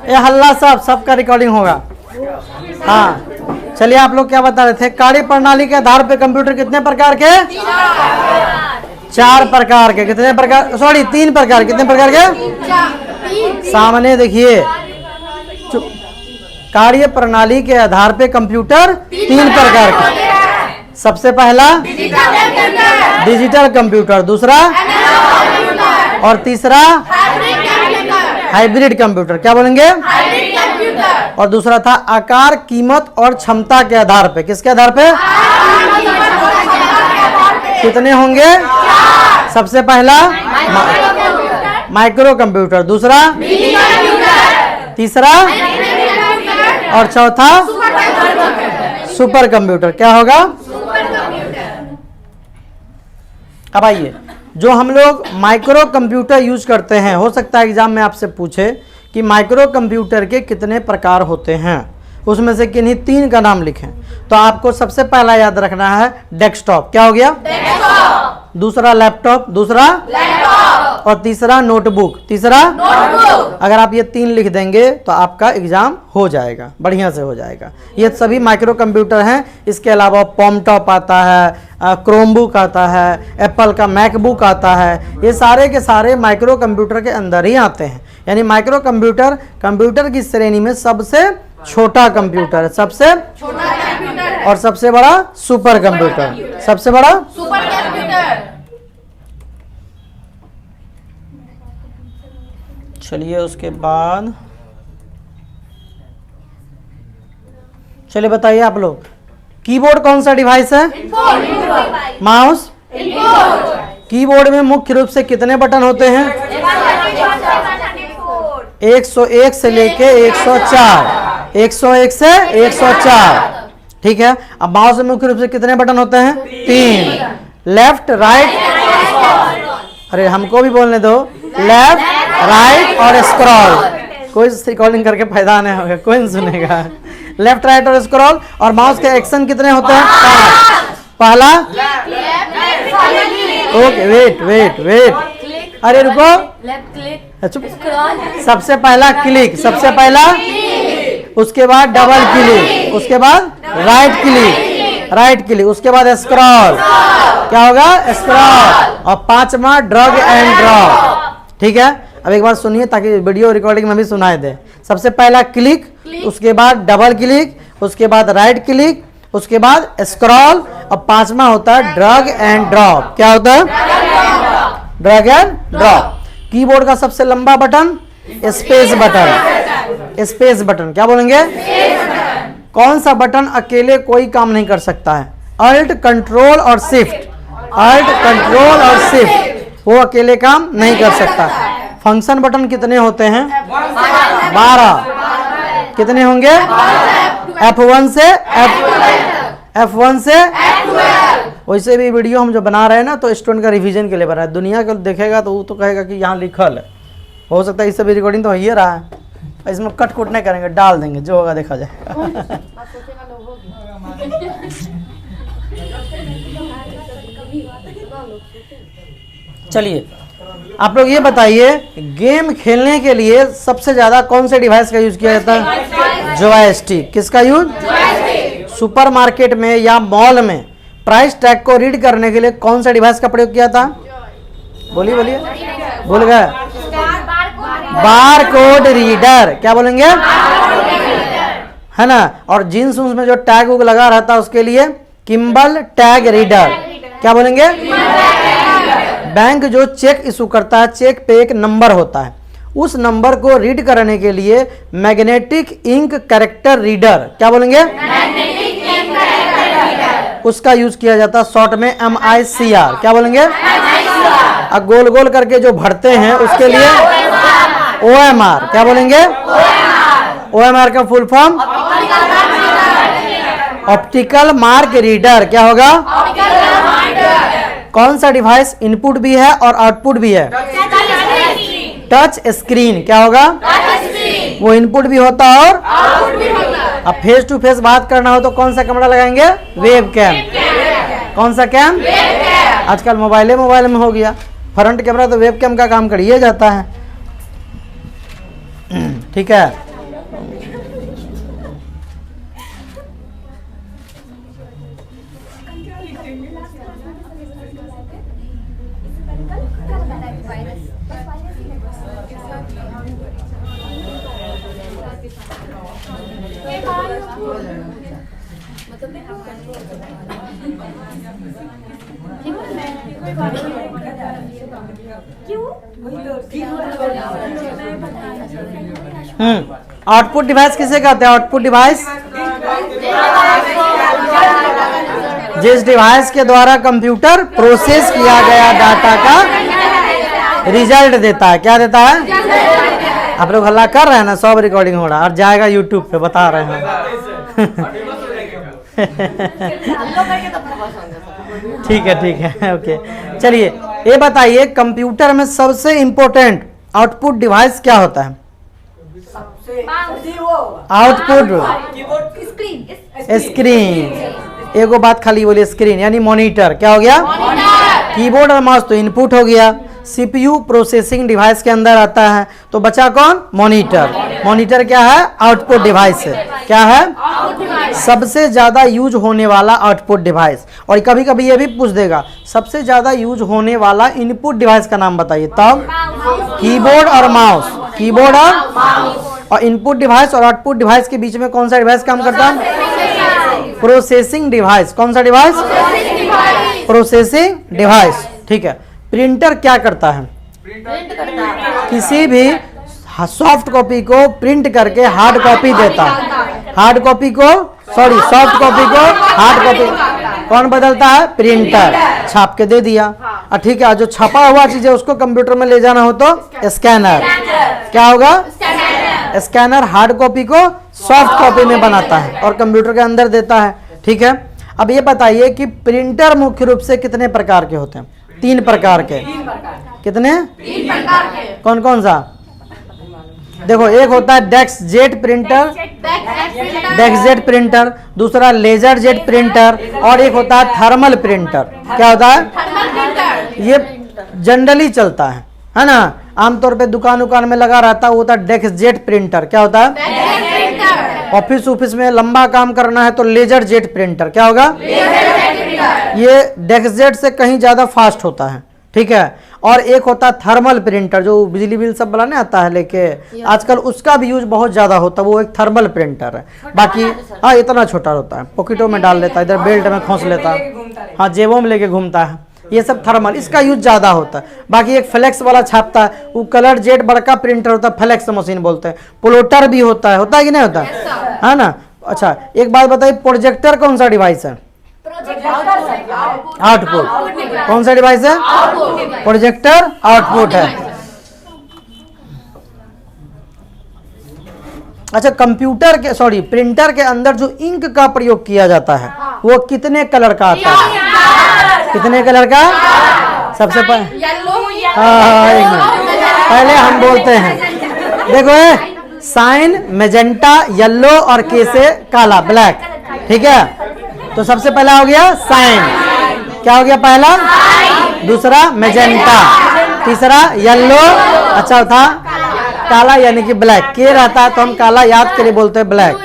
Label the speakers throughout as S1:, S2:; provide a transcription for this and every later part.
S1: ये हल्ला सबका रिकॉर्डिंग होगा। हाँ चलिए, आप लोग क्या बता रहे थे? कार्य प्रणाली के आधार पे कंप्यूटर कितने प्रकार के? 4 प्रकार के। कितने प्रकार? सॉरी 3 प्रकार। कितने प्रकार के? सामने देखिए, कार्य प्रणाली के आधार पे कंप्यूटर 3 प्रकार के। सबसे पहला डिजिटल कंप्यूटर, दूसरा और तीसरा हाइब्रिड कंप्यूटर। क्या बोलेंगे? और दूसरा था आकार, कीमत और क्षमता के आधार पे। किसके आधार पे? कितने होंगे? सबसे पहला माइक्रो कंप्यूटर, दूसरा, तीसरा और चौथा सुपर कंप्यूटर। क्या होगा? अब आइए, जो हम लोग माइक्रो कंप्यूटर यूज करते हैं, हो सकता है एग्जाम में आपसे पूछे कि माइक्रो कंप्यूटर के कितने प्रकार होते हैं, उसमें से किन्हीं 3 का नाम लिखें। तो आपको सबसे पहला याद रखना है डेस्कटॉप। क्या हो गया? डेस्कटॉप। दूसरा लैपटॉप, दूसरा लैपटॉप और तीसरा नोटबुक, तीसरा नोटबुक। अगर आप ये 3 लिख देंगे तो आपका एग्जाम हो जाएगा, बढ़िया से हो जाएगा। ये सभी माइक्रो कंप्यूटर हैं। इसके अलावा पॉमटॉप आता है, क्रोमबुक आता है, एप्पल का मैकबुक आता है। ये सारे के सारे माइक्रो कंप्यूटर के अंदर ही आते हैं। यानी माइक्रो कंप्यूटर कंप्यूटर की श्रेणी में सबसे छोटा कंप्यूटर है, सबसे छोटा कंप्यूटर, और सबसे बड़ा सुपर कंप्यूटर, सबसे बड़ा सुपर कंप्यूटर। चलिए उसके बाद चलिए बताइए आप लोग, कीबोर्ड कौन सा डिवाइस है? माउस। कीबोर्ड में मुख्य रूप से कितने बटन होते हैं? 101 से लेके 104, 101 से 104। ठीक है। अब माउस में मुख्य रूप से कितने बटन होते हैं? 3। लेफ्ट, राइट, अरे हमको भी बोलने दो। लेफ्ट, राइट और स्क्रॉल। कोई रिकॉर्डिंग करके फायदा नहीं होगा, कोई नहीं सुनेगा। लेफ्ट, राइट और स्क्रॉल। और माउस के एक्शन कितने होते हैं? 5। पहला, ओके, वेट, अरे रुको, सबसे पहला क्लिक, सबसे पहला, उसके बाद डबल क्लिक, उसके बाद राइट क्लिक, उसके बाद स्क्रॉल। क्या होगा? स्क्रॉल। और 5वां ड्रैग एंड ड्रॉप। ठीक है। अब एक बार सुनिए ताकि वीडियो रिकॉर्डिंग में भी सुनाई दे। सबसे पहला क्लिक, उसके बाद डबल क्लिक, उसके बाद राइट क्लिक, उसके बाद स्क्रॉल और 5वां होता है ड्रैग एंड ड्रॉप। क्या होता है? Drag and drop. कीबोर्ड का सबसे लंबा button space button. Space button क्या बोलेंगे? कौन सा बटन अकेले कोई काम नहीं कर सकता है? अल्ट, कंट्रोल और शिफ्ट। अल्ट, कंट्रोल और शिफ्ट, वो अकेले काम नहीं कर सकता। फंक्शन बटन कितने होते हैं? 12। कितने होंगे? F1 से F1 से वैसे भी वीडियो हम जो बना रहे हैं ना, तो स्टूडेंट का रिवीजन के लिए बना है। दुनिया को देखेगा तो वो तो कहेगा कि यहाँ लिखल है। हो सकता है इससे भी रिकॉर्डिंग तो हो ही रहा है, इसमें कट कुट नहीं करेंगे, डाल देंगे, जो होगा देखा जाएगा। चलिए आप लोग ये बताइए, गेम खेलने के लिए सबसे ज्यादा कौन से डिवाइस का यूज किया जाता है? जॉयस्टिक। किसका यूज? सुपरमार्केट में या मॉल में प्राइस टैग को रीड करने के लिए कौन सा डिवाइस का प्रयोग किया था? बोलिए भूल गए। Bar code reader. क्या बोलेंगे? है ना। और जींस में जो टैग उग लगा रहता है उसके लिए किम्बल टैग रीडर। क्या बोलेंगे? बैंक जो चेक इशू करता है, चेक पे एक नंबर होता है, उस नंबर को रीड करने के लिए मैग्नेटिक इंक कैरेक्टर रीडर। क्या बोलेंगे? उसका यूज किया जाता है शॉर्ट में MICR। क्या बोलेंगे? अब गोल गोल करके जो भरते हैं उसके लिए OMR। क्या बोलेंगे? OMR का full form optical mark reader. क्या होगा? कौन सा डिवाइस इनपुट भी है और आउटपुट भी है? Touch screen. क्या होगा? वो इनपुट भी होता है और आउटपुट भी होता है। अब फेस टू फेस बात करना हो तो कौन सा कैमरा लगाएंगे? Web cam. कौन सा कैम? आजकल मोबाइल में हो गया। फ्रंट कैमरा तो वेब कैम का काम करिए जाता है। ठीक है। आउटपुट डिवाइस किसे कहते हैं? आउटपुट डिवाइस जिस डिवाइस के द्वारा कंप्यूटर प्रोसेस किया गया डाटा का रिजल्ट देता है। क्या देता है? आप लोग हल्ला कर रहे हैं ना, सब रिकॉर्डिंग हो रहा है और जाएगा यूट्यूब पे, बता रहे हैं। ठीक है ओके। चलिए ये बताइए, कंप्यूटर में सबसे इंपॉर्टेंट आउटपुट डिवाइस क्या होता है? Output screen. एगो बात खाली बोलिए, स्क्रीन यानी मॉनिटर। क्या हो गया? कीबोर्ड और माउस तो इनपुट हो गया। सीपीयू प्रोसेसिंग डिवाइस के अंदर आता है, तो बचा कौन? मॉनिटर। मॉनिटर क्या है? आउटपुट डिवाइस है। क्या है? सबसे ज्यादा यूज होने वाला आउटपुट डिवाइस। और कभी कभी ये भी पूछ देगा, सबसे ज्यादा यूज होने वाला इनपुट डिवाइस का नाम बताइए, तब कीबोर्ड और माउस। कीबोर्ड और इनपुट डिवाइस और आउटपुट डिवाइस के बीच में कौन सा डिवाइस काम करता है? Processing device. कौन सा डिवाइस? Processing device. ठीक है। प्रिंटर क्या करता है? किसी भी सॉफ्ट कॉपी को प्रिंट करके हार्ड कॉपी देता है। हार्ड कॉपी को सॉफ्ट कॉपी को हार्ड कॉपी कौन बदलता है? प्रिंटर। छाप के दे दिया। ठीक है। जो छपा हुआ चीज है उसको कंप्यूटर में ले जाना हो तो स्कैनर। क्या होगा? स्कैनर हार्ड कॉपी को सॉफ्ट कॉपी में बनाता है और कंप्यूटर के अंदर देता है। ठीक है। अब ये बताइए कि प्रिंटर मुख्य रूप से कितने प्रकार के होते हैं? 3 प्रकार के। कितने?
S2: 3 प्रकार के।
S1: कौन कौन सा? देखो, एक होता है desk jet printer, desk jet printer, दूसरा लेजर जेट प्रिंटर और एक होता है थर्मल प्रिंटर। क्या होता है?
S2: Thermal printer.
S1: ये जनरली चलता है ना, आमतौर पे दुकान में लगा रहता है, वो होता है डेस्क जेट प्रिंटर। क्या होता है? ऑफिस में लंबा काम करना है तो लेजर जेट प्रिंटर। क्या होगा? ये डेस्क जेट से कहीं ज्यादा फास्ट होता है। ठीक है। और एक होता है थर्मल प्रिंटर, जो बिजली बिल सब बनाने आता है लेके, आजकल उसका भी यूज बहुत ज्यादा होता है, वो एक थर्मल प्रिंटर है। बाकी हाँ, इतना छोटा होता है, पॉकेटों में डाल लेता है, इधर बेल्ट में खोस लेता है, हाँ जेबों में लेके घूमता है, ये सब थर्मल, इसका यूज ज्यादा होता है। बाकी एक फ्लेक्स वाला छापता है, वो कलर जेट बड़का प्रिंटर होता है, फ्लेक्स मशीन बोलते हैं। प्लोटर भी होता है कि नहीं होता है ना? अच्छा, एक बात बताइए, प्रोजेक्टर कौन सा डिवाइस है? आउटपुट। कौन सा डिवाइस है? प्रोजेक्टर आउटपुट है। अच्छा, कंप्यूटर के प्रिंटर के अंदर जो इंक का प्रयोग किया जाता है वो कितने कलर का आता है? कितने कलर का? सबसे पहले हम बोलते हैं, देखो, साइन, मैजेंटा, येलो और के से काला, ब्लैक। ठीक है। तो सबसे पहला हो गया साइन। क्या हो गया? पहला। दूसरा मैजेंटा, तीसरा येलो, अच्छा था काला यानी कि ब्लैक। के रहता है तो हम काला याद के लिए बोलते हैं ब्लैक।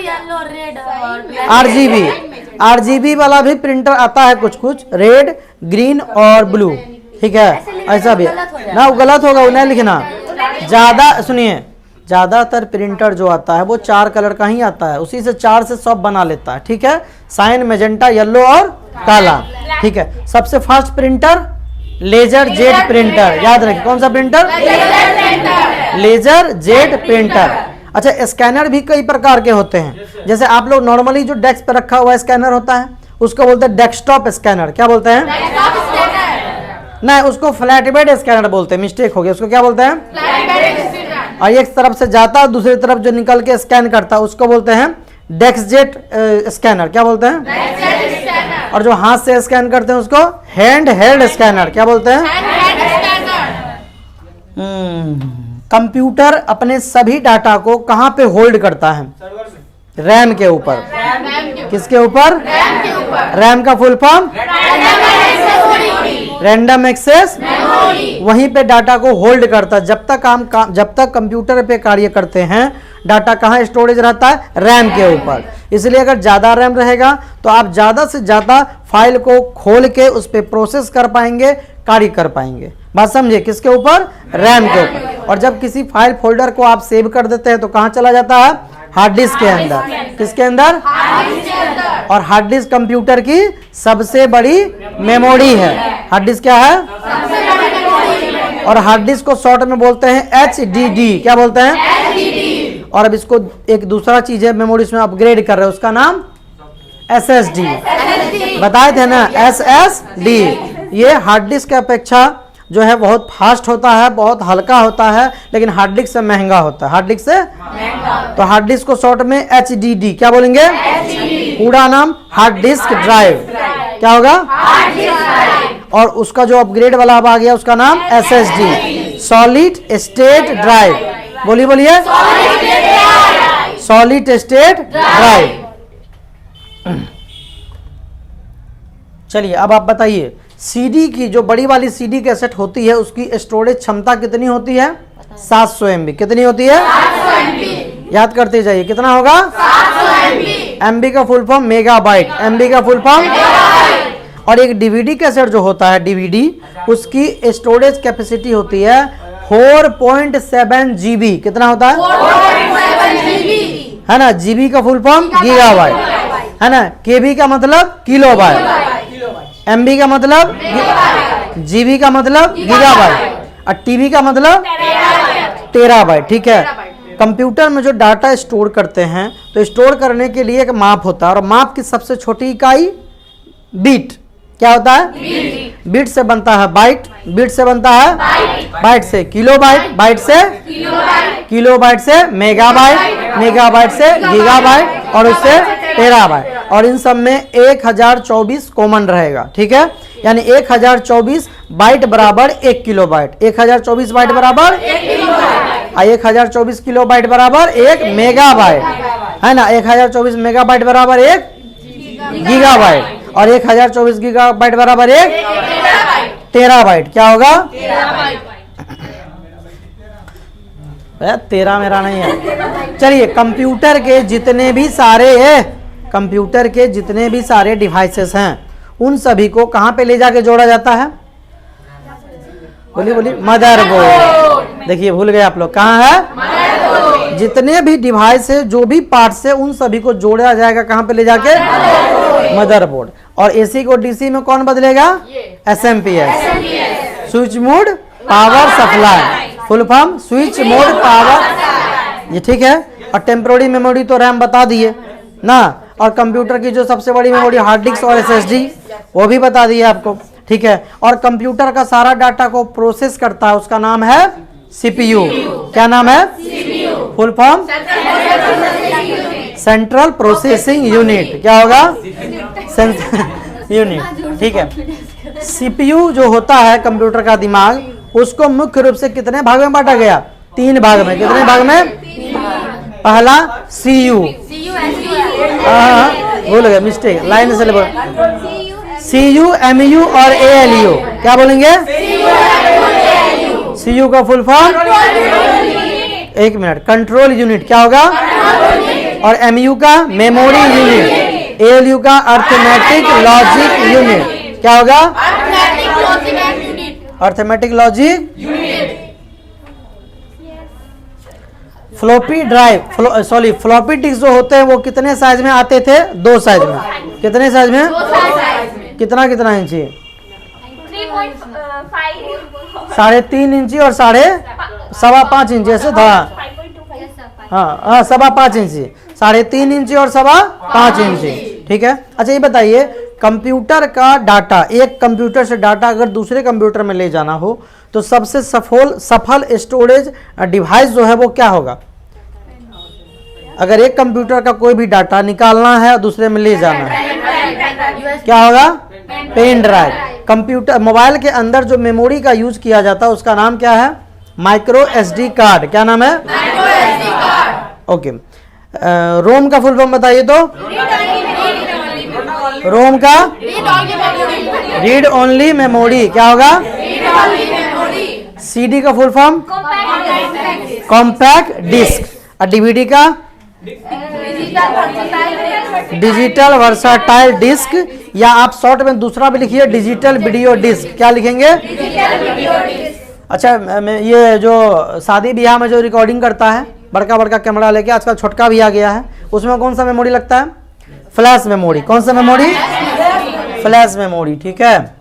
S1: आरजीबी वाला भी प्रिंटर आता है, कुछ रेड, ग्रीन और ब्लू। ठीक है। ऐसा भी ना, वो गलत होगा, वो नहीं लिखना। सुनिए, ज्यादातर प्रिंटर जो आता है वो 4 कलर का ही आता है, उसी से 4 से सब बना लेता है। ठीक है। साइन, मैजेंटा, येलो और काला। ठीक है। सबसे fast printer laser jet printer, याद रखिए। कौन सा प्रिंटर? Laser jet printer. अच्छा, स्कैनर भी कई प्रकार के होते हैं। जैसे आप लोग नॉर्मली जो डेस्क पे रखा हुआ स्कैनर होता है उसको बोलते हैं डेस्कटॉप स्कैनर। क्या बोलते हैं? नहीं, उसको फ्लैट बेड स्कैनर बोलते हैं, मिस्टेक हो गया। उसको क्या बोलते हैं? और एक तरफ से जाता है, दूसरी तरफ जो निकल के स्कैन करता है उसको बोलते हैं डेस्क जेट स्कैनर। क्या बोलते हैं? और जो हाथ से स्कैन करते हैं उसको हैंड हेल्ड स्कैनर। क्या बोलते हैं? कंप्यूटर अपने सभी डाटा को कहाँ पे होल्ड करता है? रैम के ऊपर। किसके ऊपर? रैम का full form random access memory. वहीं पे डाटा को होल्ड करता है। जब तक कंप्यूटर पे कार्य करते हैं, डाटा कहाँ स्टोरेज रहता है? रैम के ऊपर। इसलिए अगर ज़्यादा रैम रहेगा तो आप ज़्यादा से ज़्यादा फाइल को खोल के उस पर प्रोसेस कर पाएंगे, कार्य कर पाएंगे। बात समझे? किसके ऊपर? रैम के ऊपर। और जब किसी फाइल फोल्डर को आप सेव कर देते हैं तो कहाँ चला जाता है? हार्ड डिस्क के अंदर। किसके अंदर? और हार्ड डिस्क कंप्यूटर की सबसे बड़ी मेमोरी है। हार्ड डिस्क क्या है? और हार्ड डिस्क को शॉर्ट में बोलते हैं HDD। क्या बोलते हैं? और अब इसको एक दूसरा चीज है मेमोरी में अपग्रेड कर रहे हैं, उसका नाम SSD। बताए थे ना SSD। ये हार्ड डिस्क की अपेक्षा जो है बहुत फास्ट होता है, बहुत हल्का होता है, लेकिन हार्ड डिस्क से महंगा होता है। हार्ड डिस्क से तो हार्ड डिस्क को शॉर्ट में HDD क्या बोलेंगे? पूरा नाम हार्ड डिस्क ड्राइव। क्या होगा? और उसका जो अपग्रेड वाला अब आ गया उसका नाम SSD, सॉलिड स्टेट ड्राइव। बोलिए बोलिए, सॉलिड स्टेट ड्राइव। चलिए अब आप बताइए, सीडी की जो बड़ी वाली सीडी कैसेट होती है उसकी स्टोरेज क्षमता कितनी होती है? 700 MB। कितनी होती है?
S2: 700 MB।
S1: याद करते जाइए, कितना होगा?
S2: 700 MB।
S1: MB का फुल फॉर्म मेगाबाइट। MB का फुल फॉर्म। और एक डीवीडी कैसेट जो होता है डीवीडी, उसकी स्टोरेज कैपेसिटी होती है 4.7 GB। कितना होता है?
S2: 4.7 GB।
S1: है ना? जीबी का फुल फॉर्म गीगाबाइट, है ना? केबी का मतलब किलोबाइट, एमबी का मतलब, जीबी का मतलब गीगाबाइट, और टीबी का मतलब टेराबाइट। ठीक है। कंप्यूटर में जो डाटा स्टोर करते हैं तो स्टोर करने के लिए एक माप होता है, और माप की सबसे छोटी इकाई बीट। क्या होता है? बीट से बनता है बाइट, बीट से बनता है बाइट से किलोबाइट, बाइट से किलोबाइट से मेगाबाइट, मेगाबाइट से गीगाबाइट, और उससे टेराबाइट। और इन सब में 1024 कॉमन रहेगा। ठीक है, यानी 1024 बाइट बराबर 1 किलोबाइट। 1024 बाइट बराबर 1024 किलोबाइट बराबर 1 मेगाबाइट, है ना? 1024 मेगाबाइट बराबर 1 गीगाबाइट, और 1024 गीगाबाइट बराबर 1 टेराबाइट। क्या होगा? 13 मेरा नहीं है। चलिए, कंप्यूटर के जितने भी सारे डिवाइसेस हैं उन सभी को कहां पे ले जाके जोड़ा जाता है? बोलिए बोलिए, मदरबोर्ड। देखिए भूल गए आप लोग, कहाँ है? जितने भी डिवाइस है, जो भी पार्ट्स है, उन सभी को जोड़ा जाएगा कहां पे ले जाके? मदरबोर्ड। और एसी को डीसी में कौन बदलेगा? SMPS, switch mode power supply. Full form switch mode power. ये ठीक है। और टेम्पोररी मेमोरी तो रैम बता दिए ना, और कंप्यूटर की जो सबसे बड़ी मेमोरी हार्ड डिस्क और SSD वो भी बता दिए आपको। ठीक है। और कंप्यूटर का सारा डाटा को प्रोसेस करता है, उसका नाम है CPU। क्या नाम है? Full form central processing unit. क्या होगा? यूनिट। ठीक है। CPU जो होता है कंप्यूटर का दिमाग, उसको मुख्य रूप से कितने भाग में बांटा गया? 3 भाग में। कितने भाग में? पहला CU, भूल गए, मिस्टेक, लाइन से बोल। CU, MU और ALU। क्या बोलेंगे? CU का फुल फॉर्म, एक मिनट, कंट्रोल यूनिट। क्या होगा? और MU का मेमोरी यूनिट, ALU का अर्थमेटिक लॉजिक यूनिट। क्या होगा? Arithmetic logic unit. Floppy drive, sorry floppy disk जो होते हैं वो कितने साइज में आते थे? 2 साइज में। कितने साइज में? कितना कितना इंची? 3.5 इंची और 5.25 इंची, ऐसे था। हाँ, 5.25 इंची, 3.5 इंची और 5.25 इंची। ठीक है। अच्छा ये बताइए, कंप्यूटर का डाटा, एक कंप्यूटर से डाटा अगर दूसरे कंप्यूटर में ले जाना हो तो सबसे सफल स्टोरेज डिवाइस जो है वो क्या होगा? अगर एक कंप्यूटर का कोई भी डाटा निकालना है और दूसरे में ले जाना है, क्या होगा? Pen drive. कंप्यूटर मोबाइल के अंदर जो मेमोरी का यूज किया जाता है उसका नाम क्या है? Micro SD card. क्या नाम है? ओके। रोम का फुल फॉर्म बताइए तो? रोम का रीड ओनली मेमोरी। क्या होगा? CD का फुल फॉर्म कॉम्पैक्ट डिस्क, और DVD का डिजिटल वर्साटाइल डिस्क, या आप शॉर्ट में दूसरा भी लिखिए डिजिटल वीडियो डिस्क। क्या लिखेंगे? अच्छा, ये जो शादी ब्याह में जो रिकॉर्डिंग करता है बड़का बड़का कैमरा लेके, आजकल छोटका भी आ गया है, उसमें कौन सा मेमोरी लगता है? Flash memory. कौन सा मेमोरी? Flash memory. ठीक है,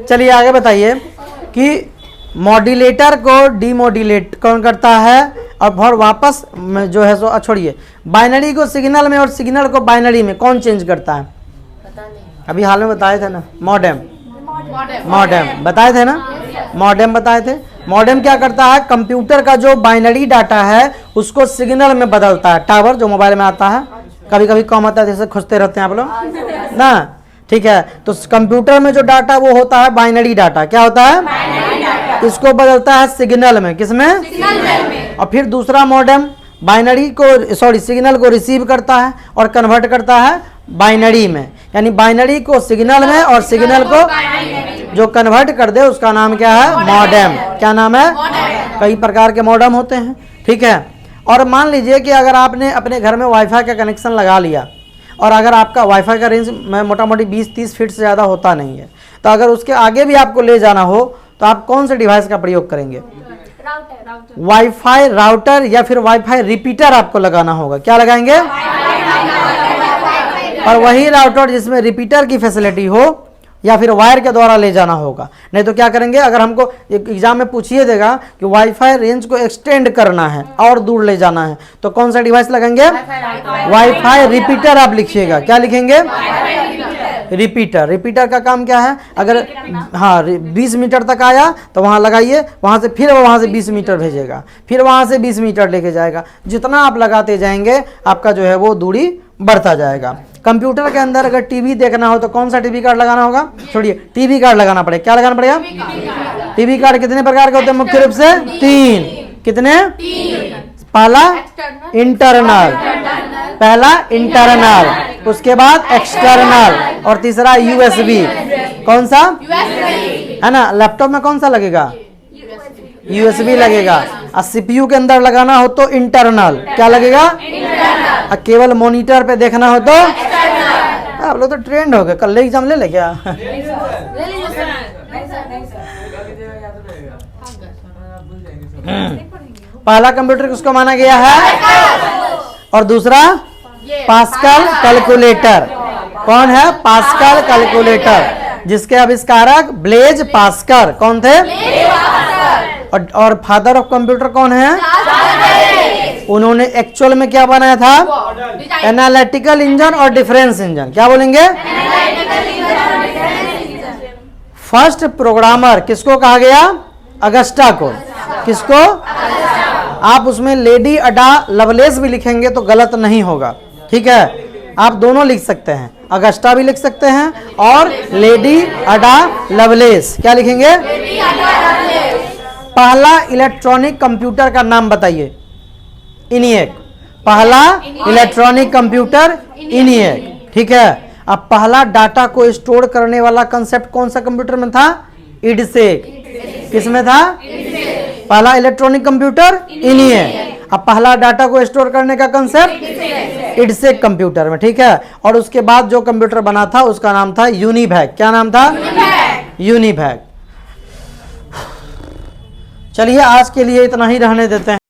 S1: चलिए आगे बताइए कि मॉड्यूलेटर को डीमॉड्यूलेट कौन करता है और वापस जो है सो छोड़िए, बाइनरी को सिग्नल में और सिग्नल को बाइनरी में कौन चेंज करता है? अभी हाल में बताए थे ना, मॉडेम। मॉडेम बताए थे ना, मॉडेम बताए थे। मॉडेम क्या करता है? कंप्यूटर का जो बाइनरी डाटा है उसको सिग्नल में बदलता है। टावर जो मोबाइल में आता है, कभी कभी कम आता है, जैसे खोजते रहते हैं आप लोग ना, ठीक है। तो कंप्यूटर में जो डाटा वो होता है बाइनरी डाटा। क्या होता है? इसको बदलता है सिग्नल में। किसमें? और फिर दूसरा मॉडेम बाइनरी को सिग्नल को रिसीव करता है और कन्वर्ट करता है बाइनरी में, यानी बाइनरी को सिग्नल में और सिग्नल को जो कन्वर्ट कर दे उसका नाम क्या है? मॉडेम। क्या नाम है? कई प्रकार के मॉडेम होते हैं, ठीक है। और मान लीजिए कि अगर आपने अपने घर में वाईफाई का कनेक्शन लगा लिया और अगर आपका वाईफाई का रेंज में मोटा मोटी 20-30 फीट से ज़्यादा होता नहीं है, तो अगर उसके आगे भी आपको ले जाना हो तो आप कौन से डिवाइस का प्रयोग करेंगे? वाईफाई राउटर या फिर वाईफाई रिपीटर आपको लगाना होगा। क्या लगाएंगे? और वही राउटर जिसमें रिपीटर की फैसिलिटी हो या फिर वायर के द्वारा ले जाना होगा। नहीं तो क्या करेंगे, अगर हमको एग्जाम में पूछिए देगा कि वाईफाई रेंज को एक्सटेंड करना है और दूर ले जाना है तो कौन सा डिवाइस लगेंगे? वाईफाई रिपीटर आप लिखिएगा। क्या लिखेंगे? रिपीटर। रिपीटर का काम क्या है? अगर 20 मीटर तक आया तो वहाँ लगाइए, वहाँ से फिर वहाँ से 20 मीटर भेजेगा, फिर वहाँ से 20 मीटर लेके जाएगा। जितना आप लगाते जाएंगे आपका जो है वो दूरी बढ़ता जाएगा। कंप्यूटर के अंदर अगर टीवी देखना हो तो कौन सा टीवी कार्ड लगाना होगा? छोड़िए, टीवी कार्ड लगाना पड़ेगा। क्या लगाना पड़ेगा? TV card. कितने प्रकार के होते हैं? मुख्य रूप से 3। कितने? पहला इंटरनल, पहला इंटरनल, उसके बाद एक्सटर्नल और तीसरा यूएसबी। कौन सा? है ना। लैपटॉप में कौन सा लगेगा? यूएसबी लगेगा। और सीपीयू के अंदर लगाना हो तो इंटरनल। क्या लगेगा? और केवल मॉनिटर पे देखना हो तो आप लोग तो ट्रेंड हो गए। कल एग्जाम ले क्या? पहला कंप्यूटर किसको माना गया है? और दूसरा पास्कल कैलकुलेटर। कौन है? पास्कल कैलकुलेटर, जिसके आविष्कारक ब्लेज पास्कल कौन थे? और फादर ऑफ कंप्यूटर कौन है? उन्होंने एक्चुअल में क्या बनाया था? एनालिटिकल इंजन और डिफरेंस इंजन। क्या बोलेंगे? फर्स्ट प्रोग्रामर किसको कहा गया? अगस्टा को। किसको? आप उसमें लेडी अडा लवलेस भी लिखेंगे तो गलत नहीं होगा, ठीक है। आप दोनों लिख सकते हैं, अगस्टा भी लिख सकते हैं और लेडी अडा लवलेस। क्या लिखेंगे? पहला इलेक्ट्रॉनिक कंप्यूटर का नाम बताइए। इनिएक। पहला इलेक्ट्रॉनिक कंप्यूटर इनिएक, ठीक है। अब पहला डाटा को स्टोर करने वाला कंसेप्ट कौन सा कंप्यूटर में था? इडसेक। किसमें था? पहला इलेक्ट्रॉनिक कंप्यूटर इनिएक। अब पहला डाटा को स्टोर करने का कंसेप्ट इडसेक कंप्यूटर में, ठीक है। और उसके बाद जो कंप्यूटर बना था उसका नाम था यूनिवैक। क्या नाम था? यूनिवैक। चलिए आज के लिए इतना ही रहने देते हैं।